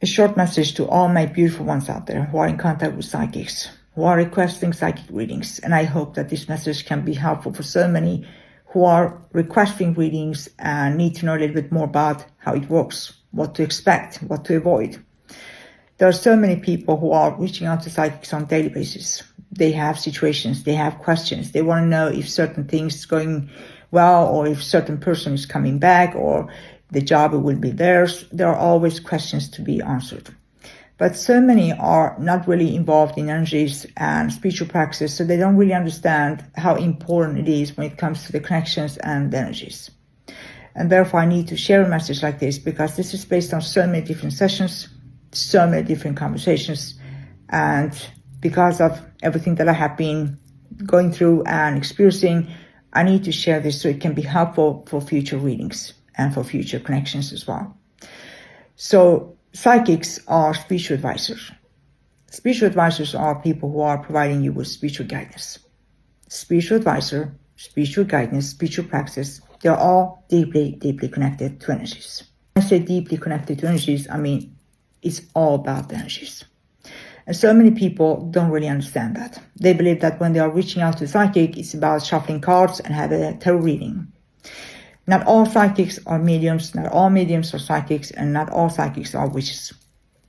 A short message to all my beautiful ones out there who are in contact with psychics, who are requesting psychic readings. And I hope that this message can be helpful for so many who are requesting readings and need to know a little bit more about how it works, what to expect, what to avoid. There are so many people who are reaching out to psychics on a daily basis. They have situations, they have questions. They want to know if certain things are going well, or if certain person is coming back, or the job will be theirs. There are always questions to be answered. But so many are not really involved in energies and spiritual practice, so they don't really understand how important it is when it comes to the connections and the energies. And therefore I need to share a message like this, because this is based on so many different sessions, so many different conversations, and because of everything that I have been going through and experiencing, I need to share this so it can be helpful for future readings and for future connections as well. So psychics are spiritual advisors. Spiritual advisors are people who are providing you with spiritual guidance. Spiritual advisor, spiritual guidance, spiritual practice, they're all deeply, deeply connected to energies. When I say deeply connected to energies, I mean it's all about the energies. And so many people don't really understand that. They believe that when they are reaching out to a psychic, it's about shuffling cards and having a tarot reading. Not all psychics are mediums, not all mediums are psychics, and not all psychics are witches.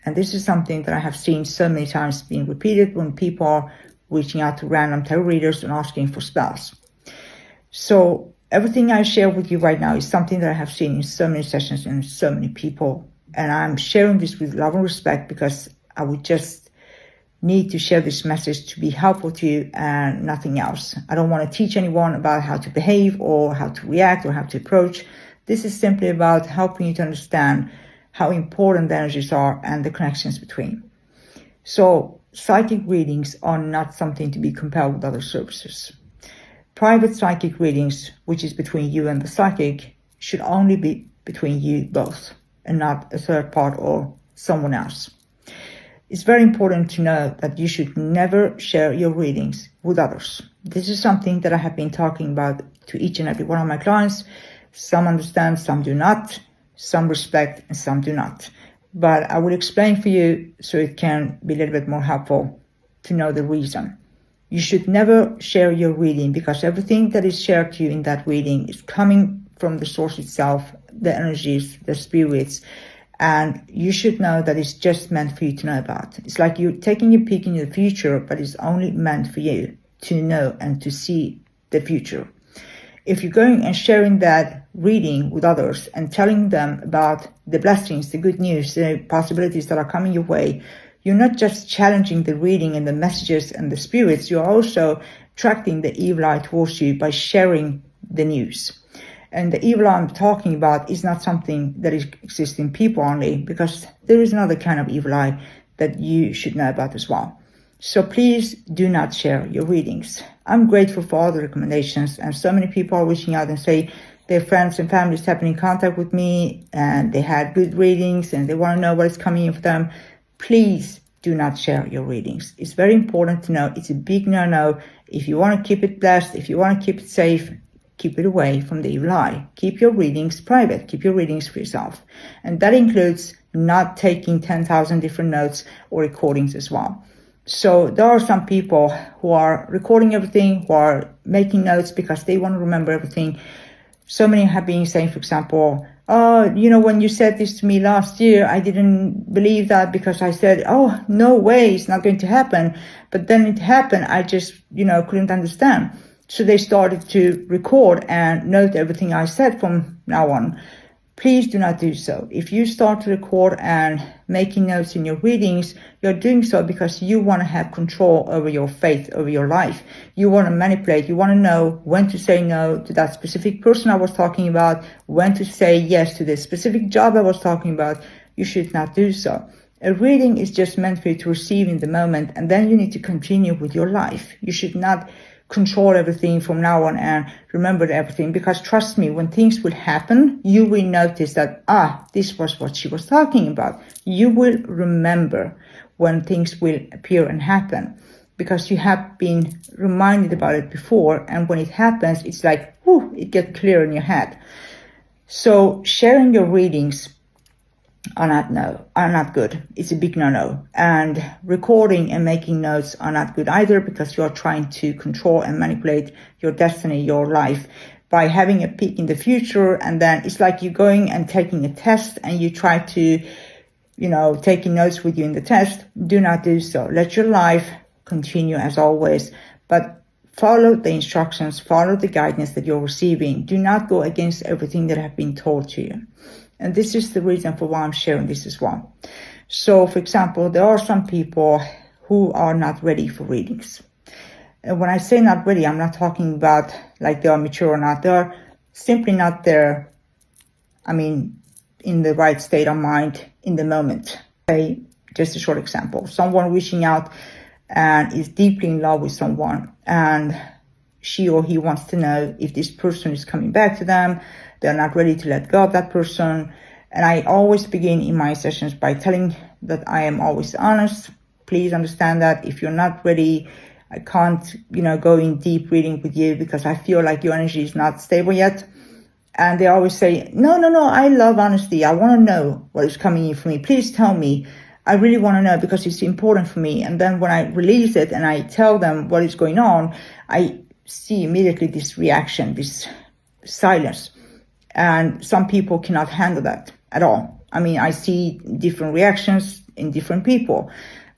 And this is something that I have seen so many times being repeated when people are reaching out to random tarot readers and asking for spells. So everything I share with you right now is something that I have seen in so many sessions and so many people. And I'm sharing this with love and respect, because I would just need to share this message to be helpful to you and nothing else. I don't want to teach anyone about how to behave or how to react or how to approach. This is simply about helping you to understand how important the energies are and the connections between. So psychic readings are not something to be compared with other services. Private psychic readings, which is between you and the psychic, should only be between you both and not a third part or someone else. It's very important to know that you should never share your readings with others. This is something that I have been talking about to each and every one of my clients. Some understand, some do not. Some respect and some do not. But I will explain for you so it can be a little bit more helpful to know the reason. You should never share your reading, because everything that is shared to you in that reading is coming from the source itself, the energies, the spirits. And you should know that it's just meant for you to know about. It's like you're taking a peek in the future, but it's only meant for you to know and to see the future. If you're going and sharing that reading with others and telling them about the blessings, the good news, the possibilities that are coming your way, you're not just challenging the reading and the messages and the spirits, you're also attracting the evil eye towards you by sharing the news. And the evil I'm talking about is not something that exists in people only, because there is another kind of evil eye that you should know about as well. So please do not share your readings. I'm grateful for all the recommendations, and so many people are reaching out and say their friends and families have been in contact with me and they had good readings and they want to know what is coming in for them. Please do not share your readings. It's very important to know it's a big no-no. If you want to keep it blessed, if you want to keep it safe, keep it away from the evil eye. Keep your readings private. Keep your readings for yourself. And that includes not taking 10,000 different notes or recordings as well. So there are some people who are recording everything, who are making notes because they want to remember everything. So many have been saying, for example, oh, when you said this to me last year, I didn't believe that because I said, oh, no way, it's not going to happen. But then it happened. I just, couldn't understand. So they started to record and note everything I said from now on. Please do not do so. If you start to record and making notes in your readings, you're doing so because you want to have control over your faith, over your life. You want to manipulate. You want to know when to say no to that specific person I was talking about, when to say yes to the specific job I was talking about. You should not do so. A reading is just meant for you to receive in the moment, and then you need to continue with your life. You should not control everything from now on and remember everything, because trust me, when things will happen, you will notice that, this was what she was talking about. You will remember when things will appear and happen, because you have been reminded about it before, and when it happens, it's like, it gets clear in your head. So sharing your readings are not good. It's a big no-no. And recording and making notes are not good either, because you are trying to control and manipulate your destiny, your life, by having a peek in the future. And then it's like you're going and taking a test and you try to, taking notes with you in the test. Do not do so. Let your life continue as always, but follow the instructions, follow the guidance that you're receiving. Do not go against everything that have been told to you. And this is the reason for why I'm sharing this as well. So, for example, there are some people who are not ready for readings. And when I say not ready, I'm not talking about like they are mature or not. They're simply not there, in the right state of mind in the moment. Okay, just a short example. Someone reaching out and is deeply in love with someone, and she or he wants to know if this person is coming back to them. They're not ready to let go of that person. And I always begin in my sessions by telling that I am always honest. Please understand that if you're not ready, I can't, go in deep reading with you because I feel like your energy is not stable yet. And they always say, no, I love honesty. I want to know what is coming in for me. Please tell me. I really want to know because it's important for me. And then when I release it and I tell them what is going on, I see immediately this reaction, this silence. And some people cannot handle that at all. I see different reactions in different people.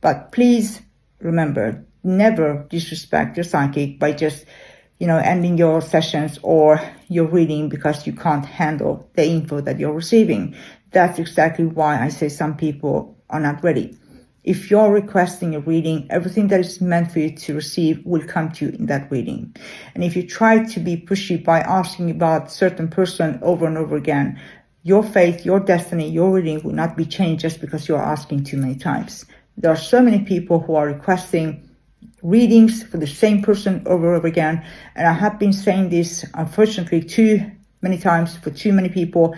But please remember, never disrespect your psychic by just, ending your sessions or your reading because you can't handle the info that you're receiving. That's exactly why I say some people are not ready. If you're requesting a reading, everything that is meant for you to receive will come to you in that reading. And if you try to be pushy by asking about a certain person over and over again, your faith, your destiny, your reading will not be changed just because you're asking too many times. There are so many people who are requesting readings for the same person over and over again. And I have been saying this, unfortunately, too many times for too many people.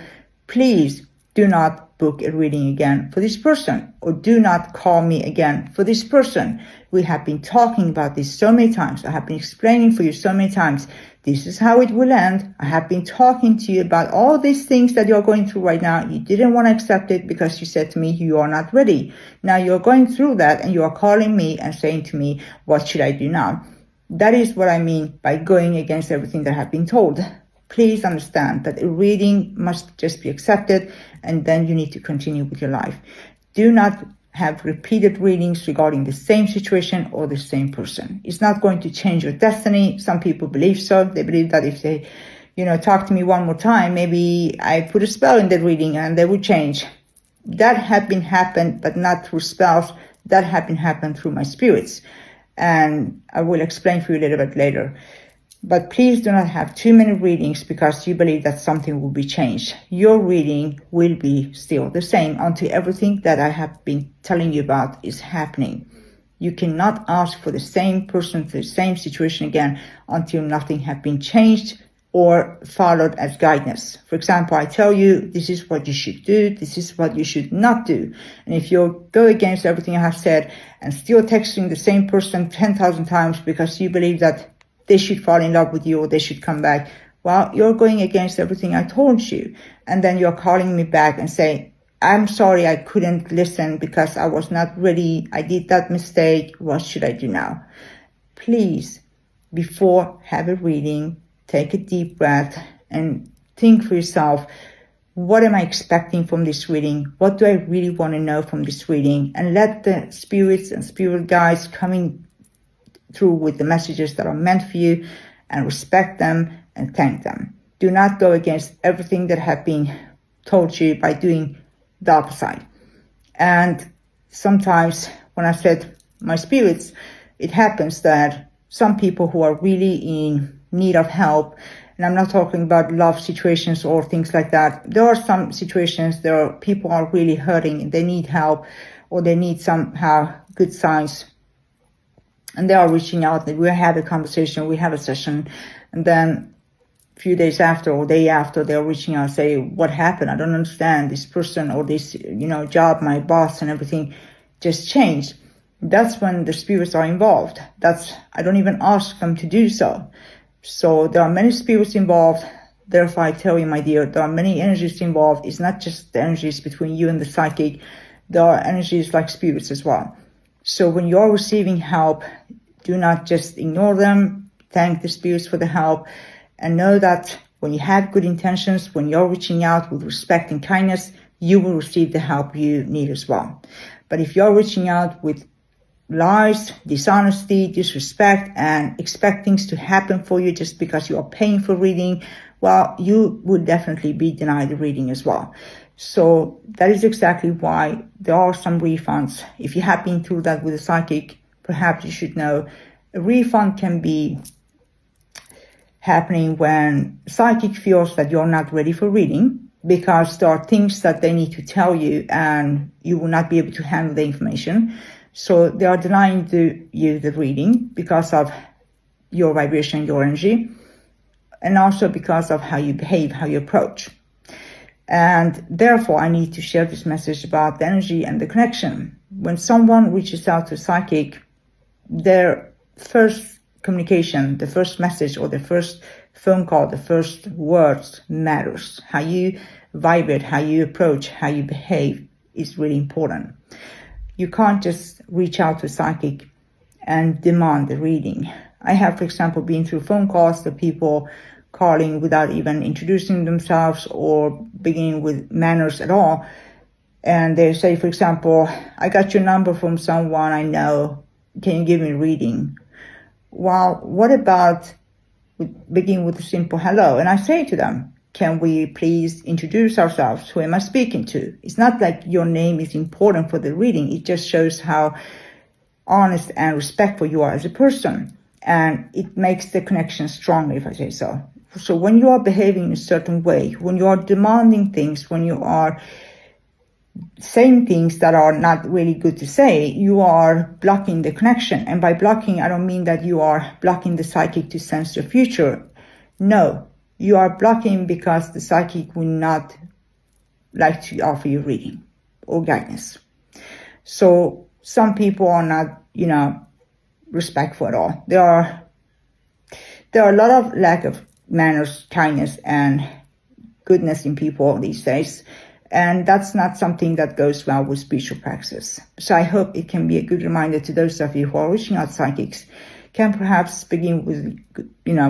Please do not book a reading again for this person, or do not call me again for this person. We have been talking about this so many times. I have been explaining for you so many times. This is how it will end. I have been talking to you about all these things that you're going through right now. You didn't want to accept it because you said to me, you are not ready. Now you're going through that and you are calling me and saying to me, what should I do now? That is what I mean by going against everything that I have been told. Please understand that a reading must just be accepted, and then you need to continue with your life. Do not have repeated readings regarding the same situation or the same person. It's not going to change your destiny. Some people believe so. They believe that if they, talk to me one more time, maybe I put a spell in the reading and they would change. That had been happened, but not through spells. That had been happened through my spirits. And I will explain for you a little bit later. But please do not have too many readings because you believe that something will be changed. Your reading will be still the same until everything that I have been telling you about is happening. You cannot ask for the same person, for the same situation again until nothing has been changed or followed as guidance. For example, I tell you, this is what you should do, this is what you should not do. And if you go against everything I have said and still texting the same person 10,000 times because you believe that they should fall in love with you or they should come back, well, you're going against everything I told you. And then you're calling me back and saying, I'm sorry, I couldn't listen because I was not ready. I did that mistake. What should I do now? Please, before have a reading, take a deep breath and think for yourself, what am I expecting from this reading? What do I really want to know from this reading? And let the spirits and spirit guides coming through with the messages that are meant for you, and respect them and thank them. Do not go against everything that have been told you by doing the opposite. And sometimes when I said my spirits, it happens that some people who are really in need of help, and I'm not talking about love situations or things like that. There are some situations there people are really hurting and they need help, or they need somehow good signs. And they are reaching out, and we have a conversation, we have a session, and then a few days after or day after, they're reaching out and say, what happened? I don't understand. This person or this, job, my boss and everything just changed. That's when the spirits are involved. I don't even ask them to do so. So there are many spirits involved. Therefore, I tell you, my dear, there are many energies involved. It's not just the energies between you and the psychic. There are energies like spirits as well. So when you're receiving help, do not just ignore them. Thank the spirits for the help. And know that when you have good intentions, when you're reaching out with respect and kindness, you will receive the help you need as well. But if you're reaching out with lies, dishonesty, disrespect, and expect things to happen for you just because you are paying for reading, well, you will definitely be denied the reading as well. So that is exactly why there are some refunds. If you have been through that with a psychic, perhaps you should know a refund can be happening when psychic feels that you're not ready for reading, because there are things that they need to tell you and you will not be able to handle the information. So they are denying you the reading because of your vibration, your energy, and also because of how you behave, how you approach. And therefore, I need to share this message about the energy and the connection. When someone reaches out to a psychic, their first communication, the first message or the first phone call, the first words matters. How you vibrate, how you approach, how you behave is really important. You can't just reach out to a psychic and demand the reading. I have, for example, been through phone calls to people calling without even introducing themselves or beginning with manners at all. And they say, for example, I got your number from someone I know. Can you give me a reading? Well, what about begin with a simple hello? And I say to them, can we please introduce ourselves? Who am I speaking to? It's not like your name is important for the reading. It just shows how honest and respectful you are as a person. And it makes the connection stronger, if I say so. So when you are behaving in a certain way, when you are demanding things, when you are saying things that are not really good to say, you are blocking the connection. And by blocking, I don't mean that you are blocking the psychic to sense your future. No, you are blocking because the psychic will not like to offer you reading or guidance. So some people are not, respectful at all. There are a lot of lack of manners, kindness, and goodness in people these days. And that's not something that goes well with spiritual practice. So I hope it can be a good reminder to those of you who are reaching out psychics, can perhaps begin with,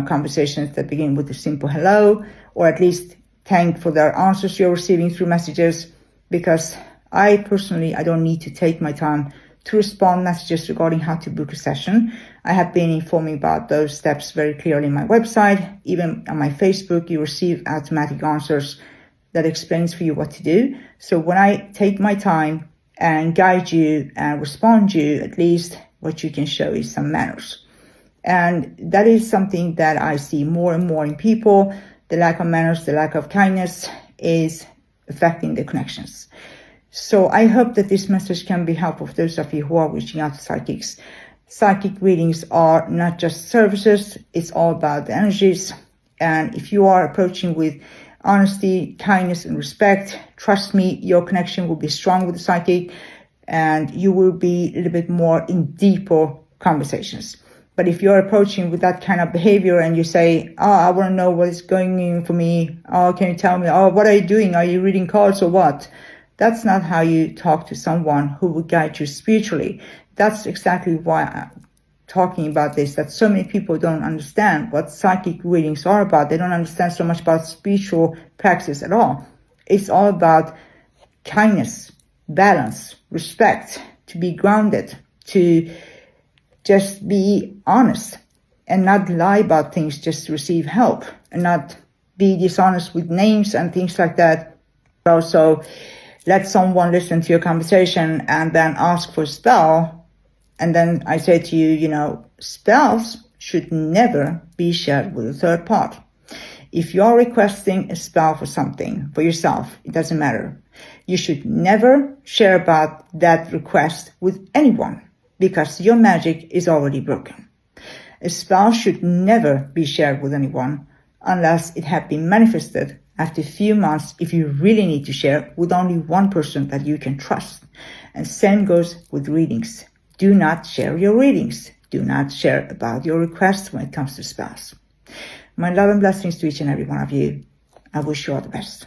conversations that begin with a simple hello, or at least thank for their answers you're receiving through messages, because I don't need to take my time to respond messages regarding how to book a session. I have been informing about those steps very clearly on my website. Even on my Facebook, you receive automatic answers that explains for you what to do. So when I take my time and guide you and respond to you, at least what you can show is some manners. And that is something that I see more and more in people. The lack of manners, the lack of kindness is affecting the connections. So I hope that this message can be helpful for those of you who are reaching out to psychics. Psychic readings are not just services, it's all about the energies. And if you are approaching with honesty, kindness, and respect, trust me, your connection will be strong with the psychic and you will be a little bit more in deeper conversations. But if you're approaching with that kind of behavior and you say, I want to know what is going on for me. Can you tell me? What are you doing? Are you reading cards or what? That's not how you talk to someone who will guide you spiritually. That's exactly why I'm talking about this, that so many people don't understand what psychic readings are about. They don't understand so much about spiritual practice at all. It's all about kindness, balance, respect, to be grounded, to just be honest and not lie about things just to receive help, and not be dishonest with names and things like that. Also, let someone listen to your conversation and then ask for a spell. And then I say to you, spells should never be shared with a third part. If you're requesting a spell for something, for yourself, it doesn't matter. You should never share about that request with anyone, because your magic is already broken. A spell should never be shared with anyone unless it had been manifested after a few months, if you really need to share with only one person that you can trust. And same goes with readings. Do not share your readings. Do not share about your requests when it comes to spells. My love and blessings to each and every one of you. I wish you all the best.